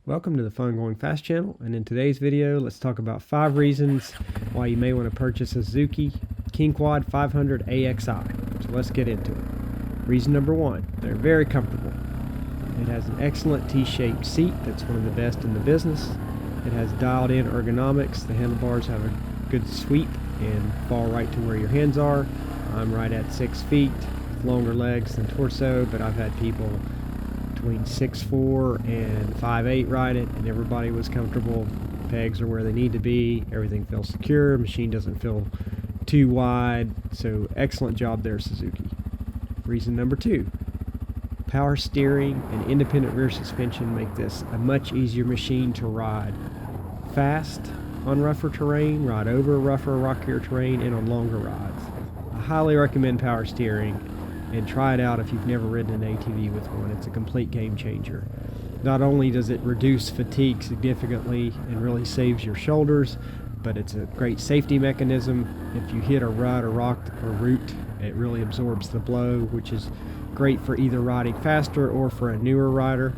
Welcome to the Fun Going Fast channel, and in today's video let's talk about 5 reasons why you may want to purchase a Suzuki King Quad 500 AXI. So let's get into it. Reason number 1, they're very comfortable. It has an excellent T-shaped seat that's one of the best in the business. It has dialed in ergonomics. The handlebars have a good sweep and fall right to where your hands are. I'm right at 6 feet, with longer legs than torso, but I've had people between 6'4" and 5'8" ride it, and everybody was comfortable. Pegs are where they need to be. Everything feels secure. Machine doesn't feel too wide. So excellent job there, Suzuki. Reason number 2, power steering and independent rear suspension make this a much easier machine to ride fast on rougher terrain, ride over rougher, rockier terrain, and on longer rides. I highly recommend power steering, and try it out if you've never ridden an ATV with one. It's a complete game changer. Not only does it reduce fatigue significantly and really saves your shoulders, but it's a great safety mechanism. If you hit a rut or rock or root, it really absorbs the blow, which is great for either riding faster or for a newer rider.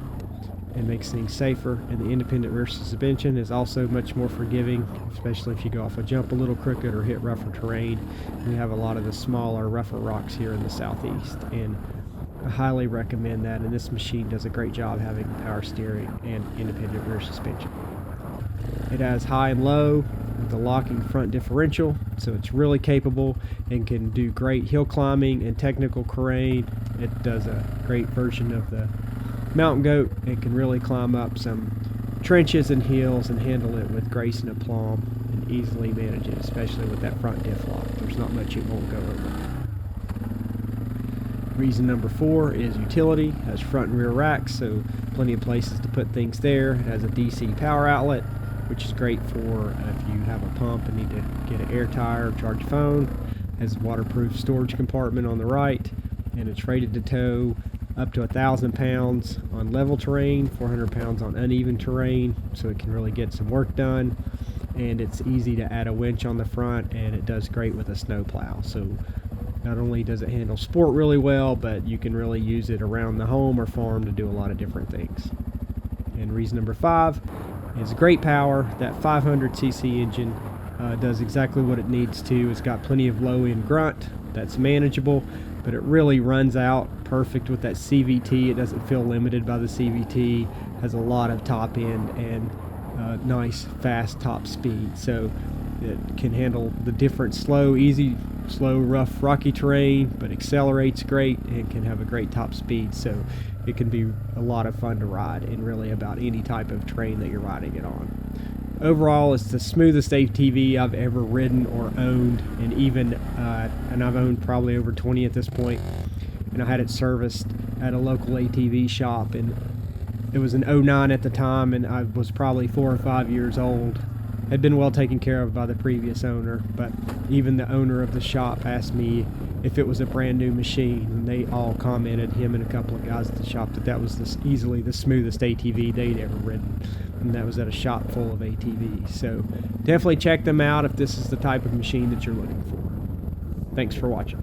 It makes things safer, and the independent rear suspension is also much more forgiving, especially if you go off a jump a little crooked or hit rougher terrain. We have a lot of the smaller, rougher rocks here in the southeast, and I highly recommend that, and this machine does a great job having power steering and independent rear suspension. It has high and low with a locking front differential, so it's really capable and can do great hill climbing and technical terrain. It does a great version of the mountain goat and can really climb up some trenches and hills and handle it with grace and aplomb and easily manage it, especially with that front diff lock. There's not much it won't go over. Reason number 4 is utility. It has front and rear racks, so plenty of places to put things there. It has a DC power outlet, which is great for if you have a pump and need to get an air tire or charge a phone. It has a waterproof storage compartment on the right, and it's rated to tow up to 1,000 pounds on level terrain, 400 pounds on uneven terrain, so it can really get some work done. And it's easy to add a winch on the front, and it does great with a snowplow. So not only does it handle sport really well, but you can really use it around the home or farm to do a lot of different things. And reason number 5 is great power. That 500cc engine does exactly what it needs to. It's got plenty of low end grunt that's manageable, but it really runs out perfect with that CVT. It doesn't feel limited by the CVT. Has a lot of top end and nice fast top speed, so it can handle the different slow, rough, rocky terrain, but accelerates great and can have a great top speed. So it can be a lot of fun to ride in really about any type of terrain that you're riding it on. Overall, it's the smoothest ATV I've ever ridden or owned, and and I've owned probably over 20 at this point. And I had it serviced at a local ATV shop, and it was an '09 at the time, and I was probably 4 or 5 years old. Had been well taken care of by the previous owner, but even the owner of the shop asked me if it was a brand new machine, and they all commented, him and a couple of guys at the shop, that was easily the smoothest ATV they'd ever ridden, and that was at a shop full of ATVs. So definitely check them out if this is the type of machine that you're looking for. Thanks for watching.